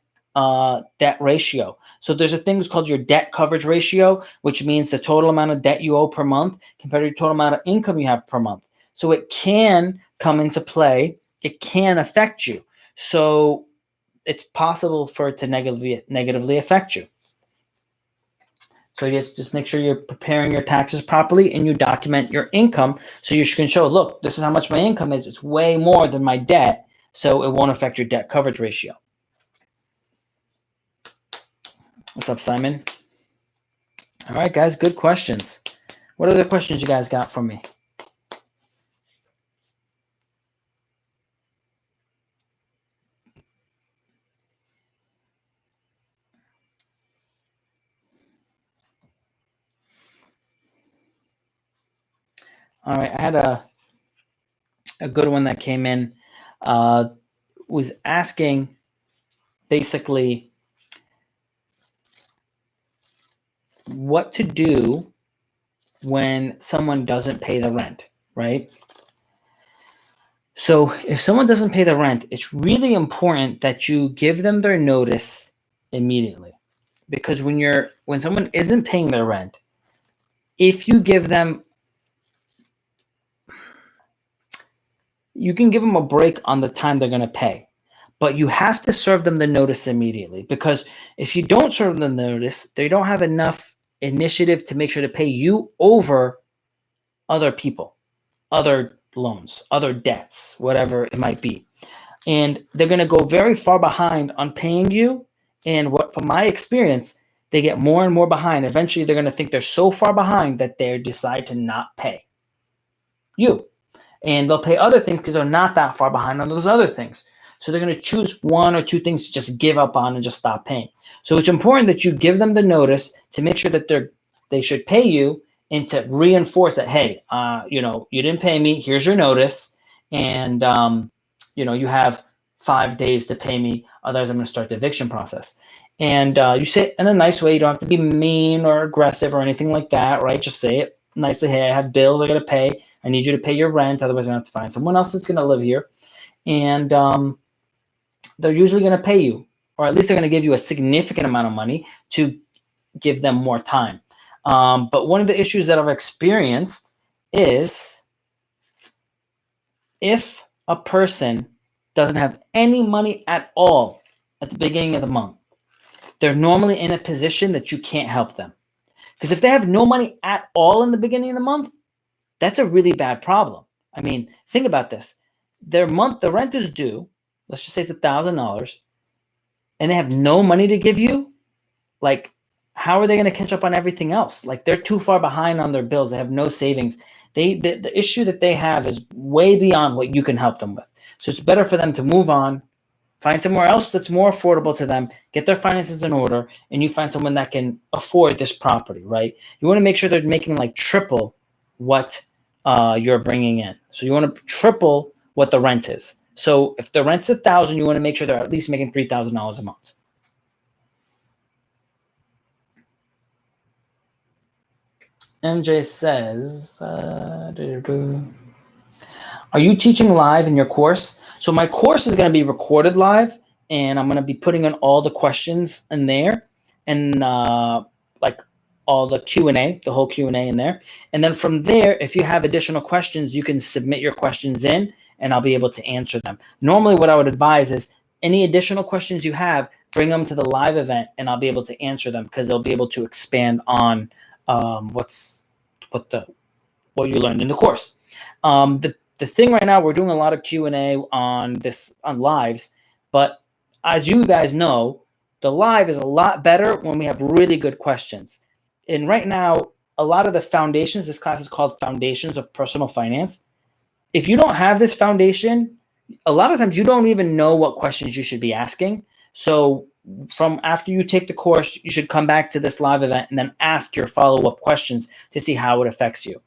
S1: ratio. So there's a thing called your debt coverage ratio, which means the total amount of debt you owe per month compared to the total amount of income you have per month. So it can come into play. It can affect you. So it's possible for it to negatively affect you. So yes, just make sure you're preparing your taxes properly and you document your income so you can show, look, this is how much my income is. It's way more than my debt, so it won't affect your debt coverage ratio. What's up, Simon? All right, guys, good questions. What other questions you guys got from me? All right, I had a good one that came in. Was asking basically what to do when someone doesn't pay the rent, right? So if someone doesn't pay the rent, it's really important that you give them their notice immediately, because when someone isn't paying their rent, if you give them, you can give them a break on the time they're going to pay, but you have to serve them the notice immediately, because if you don't serve them the notice, they don't have enough initiative to make sure to pay you over other people, other loans, other debts, whatever it might be. And they're going to go very far behind on paying you. And what, from my experience, they get more and more behind. Eventually, they're going to think they're so far behind that they decide to not pay you. And they'll pay other things because they're not that far behind on those other things. So they're going to choose one or two things to just give up on and just stop paying. So it's important that you give them the notice to make sure that they should pay you, and to reinforce that, hey, you didn't pay me. Here's your notice, and you have 5 days to pay me. Otherwise, I'm going to start the eviction process. And you say it in a nice way. You don't have to be mean or aggressive or anything like that, right? Just say it nicely. Hey, I have bills I got to pay. I need you to pay your rent. Otherwise, I'm going to have to find someone else that's going to live here. And they're usually going to pay you, or at least they're going to give you a significant amount of money to give them more time. But one of the issues that I've experienced is if a person doesn't have any money at all at the beginning of the month, they're normally in a position that you can't help them. Because if they have no money at all in the beginning of the month, that's a really bad problem. I mean, think about this. The rent is due, let's just say it's $1,000, and they have no money to give you. Like, how are they going to catch up on everything else? Like, they're too far behind on their bills. They have no savings. The issue that they have is way beyond what you can help them with. So it's better for them to move on, find somewhere else that's more affordable to them, get their finances in order, and you find someone that can afford this property, right? You want to make sure they're making like triple what you're bringing in. So you want to triple what the rent is. So if the rent's $1,000, you want to make sure they're at least making $3,000 a month. MJ says, are you teaching live in your course? So my course is going to be recorded live, and I'm going to be putting in all the questions in there, and like all the Q&A, the whole Q&A in there. And then from there, if you have additional questions, you can submit your questions in, and I'll be able to answer them. Normally, what I would advise is any additional questions you have, bring them to the live event, and I'll be able to answer them because they'll be able to expand on what you learned in the course. The thing right now, we're doing a lot of Q&A on lives, but as you guys know, the live is a lot better when we have really good questions. And right now, a lot of the foundations, this class is called Foundations of Personal Finance. If you don't have this foundation, a lot of times you don't even know what questions you should be asking. So from after you take the course, you should come back to this live event and then ask your follow-up questions to see how it affects you.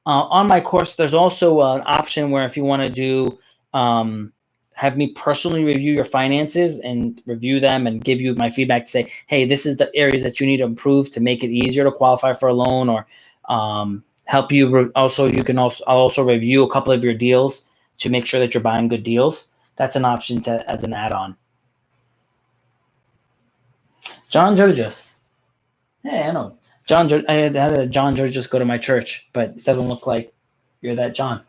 S1: On my course, there's also an option where if you want to do, have me personally review your finances and review them and give you my feedback to say, hey, this is the areas that you need to improve to make it easier to qualify for a loan, or help you. I'll also review a couple of your deals to make sure that you're buying good deals. That's an option as an add-on. John Georges. Hey, I know. I had a John Georges go to my church, but it doesn't look like you're that John.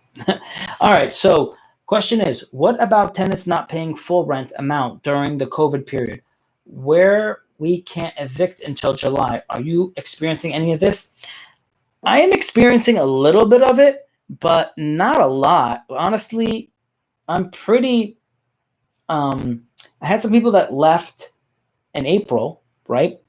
S1: All right, so question is, what about tenants not paying full rent amount during the COVID period, where we can't evict until July? Are you experiencing any of this? I am experiencing a little bit of it, but not a lot. Honestly, I'm pretty, I had some people that left in April, right?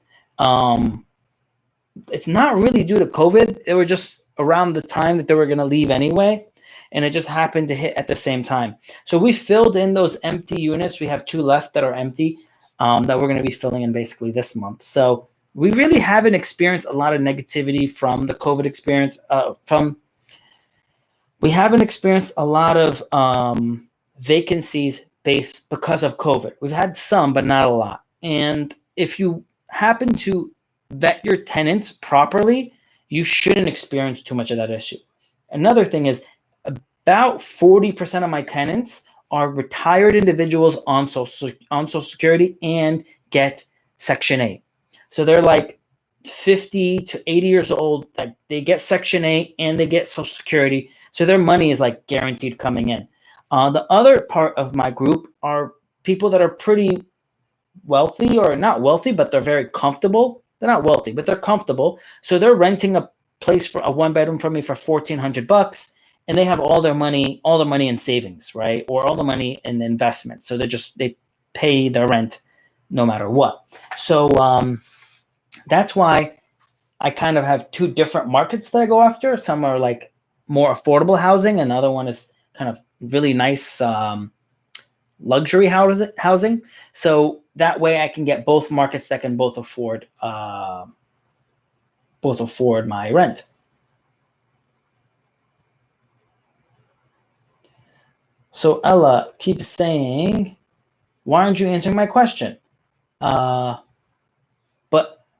S1: It's not really due to COVID. They were just around the time that they were going to leave anyway, and it just happened to hit at the same time. So we filled in those empty units. We have 2 left that are empty that we're going to be filling in basically this month. So we really haven't experienced a lot of negativity from the COVID experience. We haven't experienced a lot of vacancies because of COVID. We've had some, but not a lot. And if you happen to vet your tenants properly, you shouldn't experience too much of that issue. Another thing is, about 40% of my tenants are retired individuals on Social Security and get Section 8. So they're like 50 to 80 years old, that they get Section 8 and they get Social Security. So their money is like guaranteed coming in. The other part of my group are people that are pretty wealthy, or not wealthy, but they're very comfortable. They're not wealthy, but they're comfortable. So they're renting a place for a 1-bedroom from me for $1,400, and they have all the money in savings, right? Or all the money in investments. So they pay their rent no matter what. So that's why I kind of have 2 different markets that I go after. Some are like more affordable housing. Another one is kind of really nice luxury housing. So that way I can get both markets that can both afford my rent. So Ella keeps saying, why aren't you answering my question? But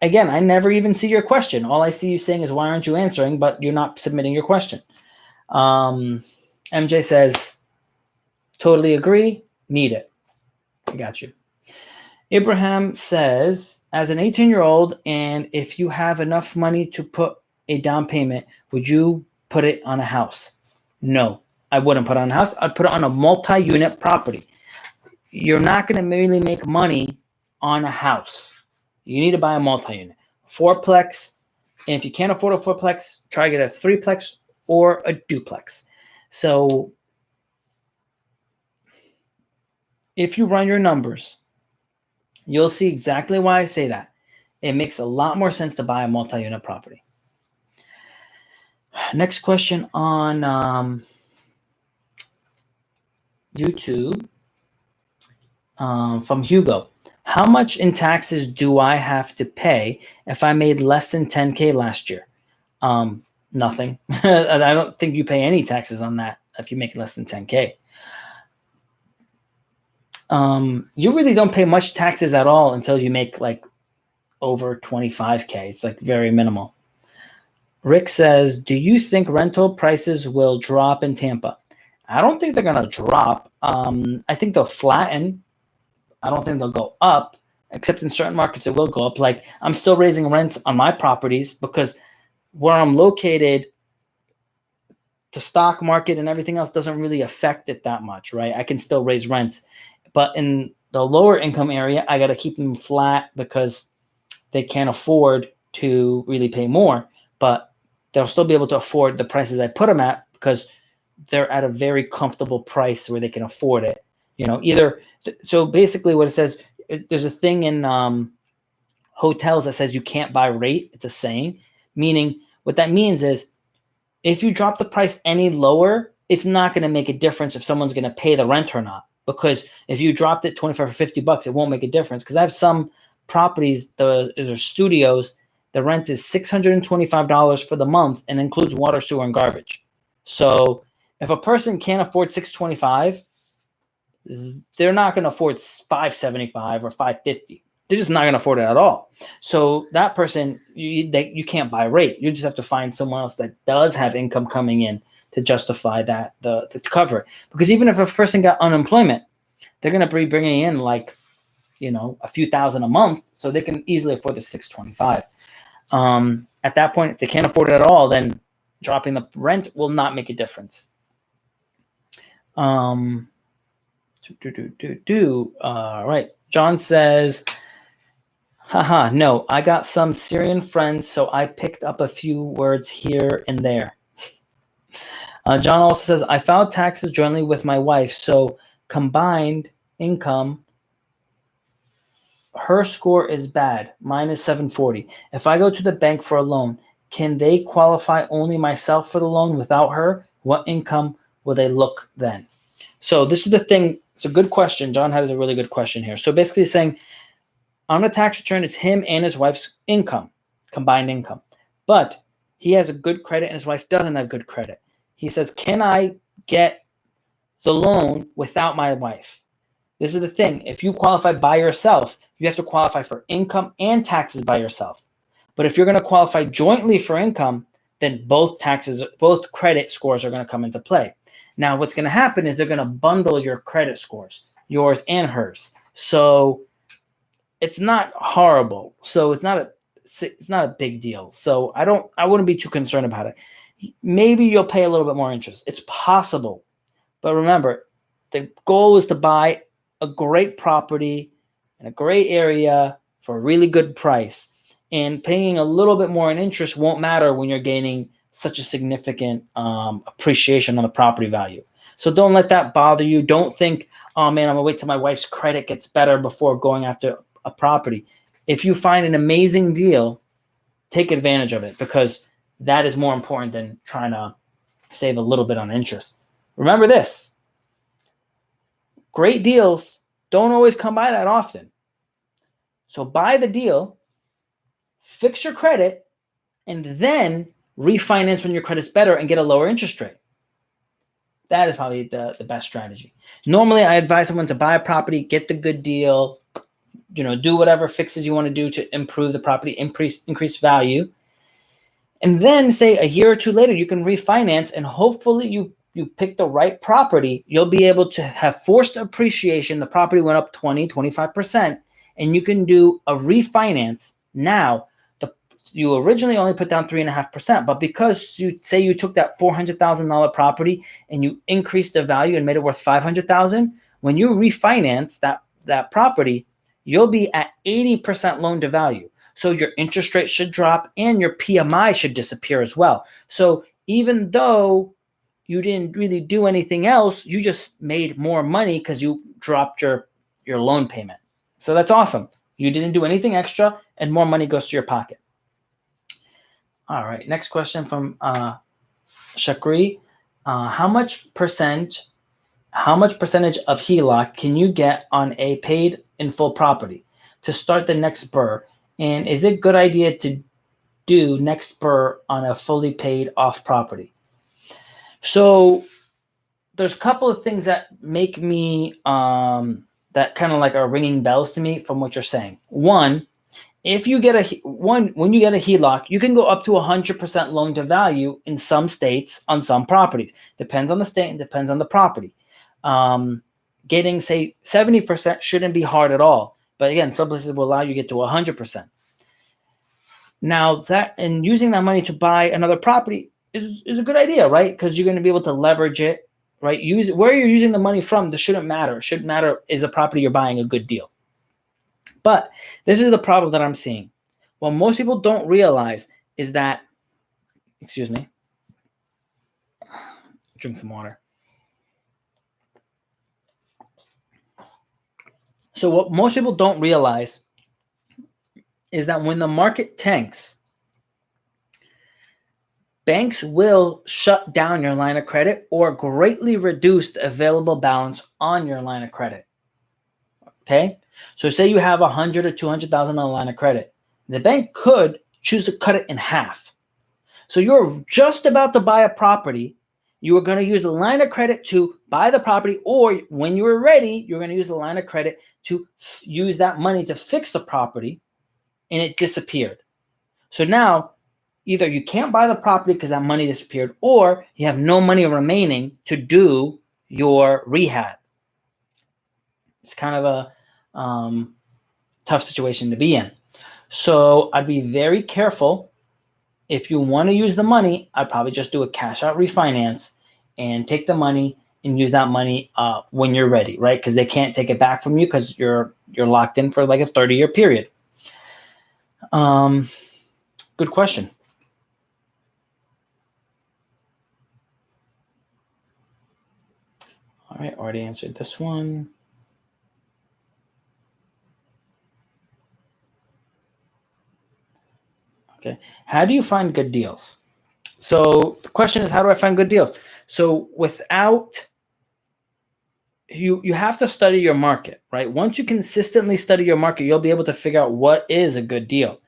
S1: again, I never even see your question. All I see you saying is, why aren't you answering? But you're not submitting your question. MJ says, totally agree. Need it. I got you. Abraham says, as an 18-year-old, and if you have enough money to put a down payment, would you put it on a house? No, I wouldn't put it on a house. I'd put it on a multi-unit property. You're not going to really make money on a house. You need to buy a multi-unit. 4-plex. And if you can't afford a 4-plex, try to get a 3-plex or a duplex. So if you run your numbers, you'll see exactly why I say that. It makes a lot more sense to buy a multi-unit property. Next question on YouTube from Hugo. How much in taxes do I have to pay if I made less than 10K last year? Nothing. I don't think you pay any taxes on that if you make less than 10K. you really don't pay much taxes at all until you make like over 25K. It's like very minimal. Rick says, do you think rental prices will drop in Tampa? I don't think they're going to drop. I think they'll flatten. I don't think they'll go up, except in certain markets it will go up. Like I'm still raising rents on my properties because where I'm located, the stock market and everything else doesn't really affect it that much, right? I can still raise rents. But in the lower income area, I got to keep them flat because they can't afford to really pay more. But they'll still be able to afford the prices I put them at because they're at a very comfortable price where they can afford it. So basically what it says, there's a thing in hotels that says you can't buy rate. It's a saying, meaning what that means is if you drop the price any lower, it's not going to make a difference if someone's going to pay the rent or not. Because if you dropped it 25 or 50 bucks, it won't make a difference. Because I have some properties, they're studios, the rent is $625 for the month and includes water, sewer, and garbage. So if a person can't afford $625, they're not going to afford $575 or $550. They're just not going to afford it at all. So that person, you can't buy rate. You just have to find someone else that does have income coming in to justify that, to cover it. Because even if a person got unemployment, they're going to be bringing in like, a few thousand a month, so they can easily afford the $625. At that point, if they can't afford it at all, then dropping the rent will not make a difference. All right. John says, haha, no, I got some Syrian friends, so I picked up a few words here and there. John also says, I filed taxes jointly with my wife, so combined income, her score is bad. Mine is 740. If I go to the bank for a loan, can they qualify only myself for the loan without her? What income will they look then? So this is the thing. It's a good question. John has a really good question here. So basically saying on the tax return, it's him and his wife's income, combined income. But he has a good credit and his wife doesn't have good credit. He says, can I get the loan without my wife? This is the thing. If you qualify by yourself, you have to qualify for income and taxes by yourself. But if you're going to qualify jointly for income, then both credit scores are going to come into play. Now, what's going to happen is they're going to bundle your credit scores, yours and hers. So it's not horrible. So it's not a big deal. So I wouldn't be too concerned about it. Maybe you'll pay a little bit more interest. It's possible. But remember, the goal is to buy a great property in a great area for a really good price. And paying a little bit more in interest won't matter when you're gaining such a significant appreciation on the property value. So don't let that bother you. Don't think, oh man, I'm gonna wait till my wife's credit gets better before going after a property. If you find an amazing deal, take advantage of it, because that is more important than trying to save a little bit on interest. Remember this, great deals don't always come by that often. So buy the deal, fix your credit, and then refinance when your credit's better and get a lower interest rate. That is probably the best strategy. Normally, I advise someone to buy a property, get the good deal, do whatever fixes you want to do to improve the property, increase value. And then say a year or two later, you can refinance, and hopefully you pick the right property. You'll be able to have forced appreciation. The property went up 20, 25%, and you can do a refinance now. You originally only put down 3.5%, but because you took that $400,000 property and you increased the value and made it worth $500,000, when you refinance that property, you'll be at 80% loan to value. So your interest rate should drop and your PMI should disappear as well. So even though you didn't really do anything else, you just made more money because you dropped your loan payment. So that's awesome. You didn't do anything extra and more money goes to your pocket. All right, next question from Shakri. How much percentage of HELOC can you get on a paid in full property to start the next BRRRR? And is it a good idea to do next BRRRR on a fully paid off property? So there's a couple of things that make me that that kind of like are ringing bells to me from what you're saying. One, if you get when you get a HELOC, you can go up to 100% loan to value in some states on some properties. Depends on the state and depends on the property. Getting, say, 70% shouldn't be hard at all. But again, some places will allow you to get to 100%. Now that, and using that money to buy another property is a good idea, right? Because you're going to be able to leverage it, right? Use where you're using the money from. This shouldn't matter. It shouldn't matter, is a property you're buying a good deal. But this is the problem that I'm seeing. What most people don't realize is that, excuse me, drink some water. So what most people don't realize is that when the market tanks, banks will shut down your line of credit or greatly reduce the available balance on your line of credit. Okay? So say you have $100,000 or $200,000 line of credit. The bank could choose to cut it in half. So you're just about to buy a property. You are going to use the line of credit to buy the property, or when you are ready, you're going to use the line of credit to use that money to fix the property, and it disappeared. So now either you can't buy the property because that money disappeared, or you have no money remaining to do your rehab. It's kind of a tough situation to be in. So I'd be very careful. If you want to use the money, I'd probably just do a cash out refinance and take the money and use that money when you're ready, right? Because they can't take it back from you because you're locked in for like a 30-year period. Good question. All right, already answered this one. Okay, how do you find good deals? So the question is, how do I find good deals? So you have to study your market, right? Once you consistently study your market, you'll be able to figure out what is a good deal.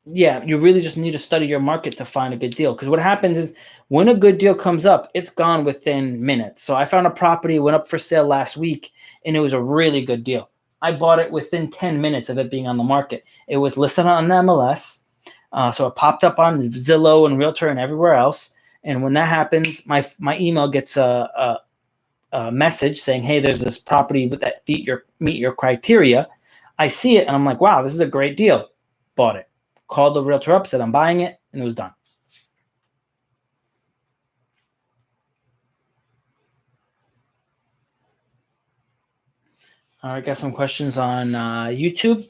S1: Yeah, you really just need to study your market to find a good deal. Because what happens is when a good deal comes up, it's gone within minutes. So I found a property, went up for sale last week, and it was a really good deal. I bought it within 10 minutes of it being on the market. It was listed on the MLS. So it popped up on Zillow and Realtor and everywhere else. And when that happens, my email gets a message saying, hey, there's this property that meet your criteria. I see it and I'm like, wow, this is a great deal. Bought it. Called the realtor up, said I'm buying it, and it was done. All right, got some questions on YouTube.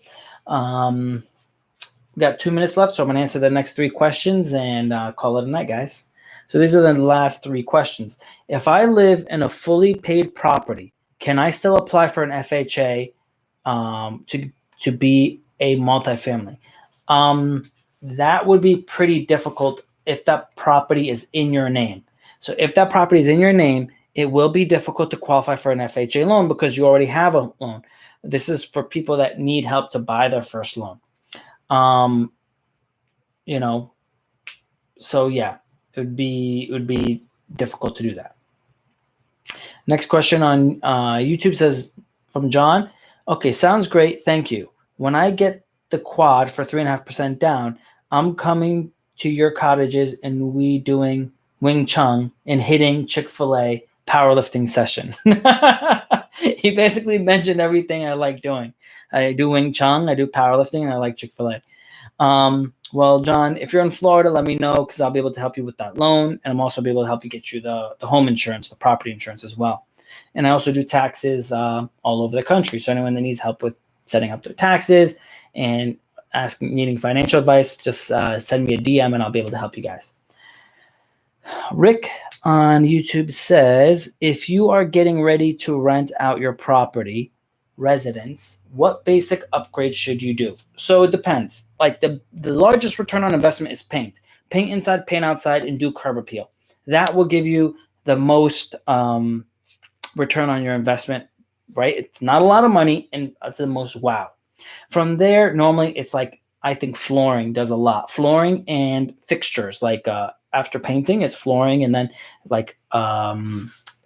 S1: We got 2 minutes left, so I'm going to answer the next 3 questions and call it a night, guys. So these are the last 3 questions. If I live in a fully paid property, can I still apply for an FHA to be a multifamily? That would be pretty difficult if that property is in your name. So if that property is in your name, it will be difficult to qualify for an FHA loan because you already have a loan. This is for people that need help to buy their first loan. So yeah, it would be difficult to do that. Next question on YouTube says from John. Okay, sounds great. Thank you. When I get the quad for 3.5% down, I'm coming to your cottages and we doing Wing Chun and hitting Chick-fil-A powerlifting session. He basically mentioned everything I like doing. I do Wing Chun, I do powerlifting, and I like Chick-fil-A. Well, John, if you're in Florida, let me know because I'll be able to help you with that loan. And I'm also be able to help you get you the home insurance, the property insurance as well. And I also do taxes all over the country. So anyone that needs help with setting up their taxes and needing financial advice, just send me a DM and I'll be able to help you guys. Rick on YouTube says, if you are getting ready to rent out your property, residence, what basic upgrades should you do? So it depends. Like the largest return on investment is paint. Paint inside, paint outside, and do curb appeal. That will give you the most return on your investment, right? It's not a lot of money, and it's the most wow. From there, normally it's like, I think flooring does a lot. Flooring and fixtures, like after painting, it's flooring, and then like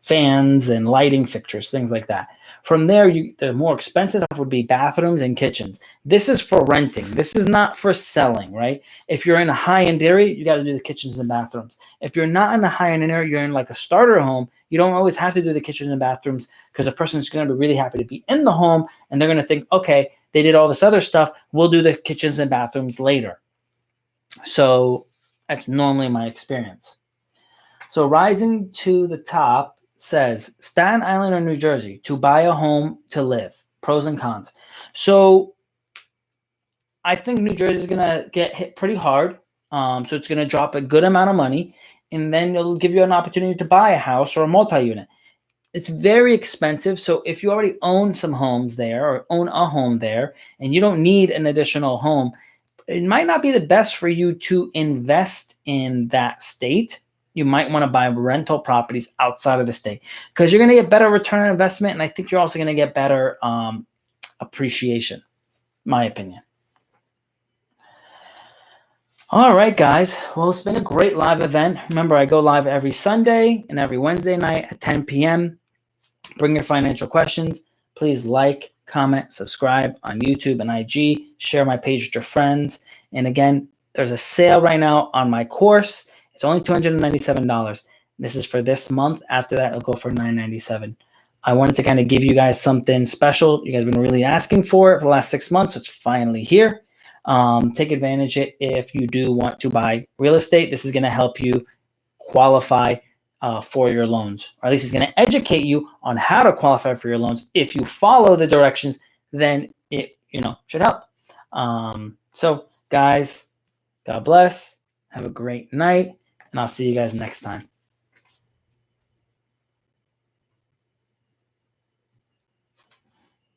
S1: fans and lighting fixtures, things like that. From there, the more expensive stuff would be bathrooms and kitchens. This is for renting. This is not for selling, right? If you're in a high-end area, you got to do the kitchens and bathrooms. If you're not in a high-end area, you're in like a starter home, you don't always have to do the kitchens and bathrooms because a person is going to be really happy to be in the home and they're going to think, okay, they did all this other stuff. We'll do the kitchens and bathrooms later. So that's normally my experience. So Rising to the Top says Staten Island or New Jersey to buy a home to live. Pros and cons. So I think New Jersey is going to get hit pretty hard. So it's going to drop a good amount of money, and then it'll give you an opportunity to buy a house or a multi-unit. It's very expensive. So if you already own some homes there or own a home there and you don't need an additional home, it might not be the best for you to invest in that state. You might want to buy rental properties outside of the state because you're going to get better return on investment. And I think you're also going to get better appreciation, my opinion. All right, guys. Well, it's been a great live event. Remember, I go live every Sunday and every Wednesday night at 10 p.m. Bring your financial questions. Please like, comment, subscribe on YouTube and IG. Share my page with your friends. And again, there's a sale right now on my course. It's only $297. This is for this month. After that, it'll go for $997. I wanted to kind of give you guys something special. You guys have been really asking for it for the last 6 months. So it's finally here. Take advantage of it if you do want to buy real estate. This is going to help you qualify for your loans, or at least it's going to educate you on how to qualify for your loans. If you follow the directions, then it should help. So guys, God bless. Have a great night, and I'll see you guys next time.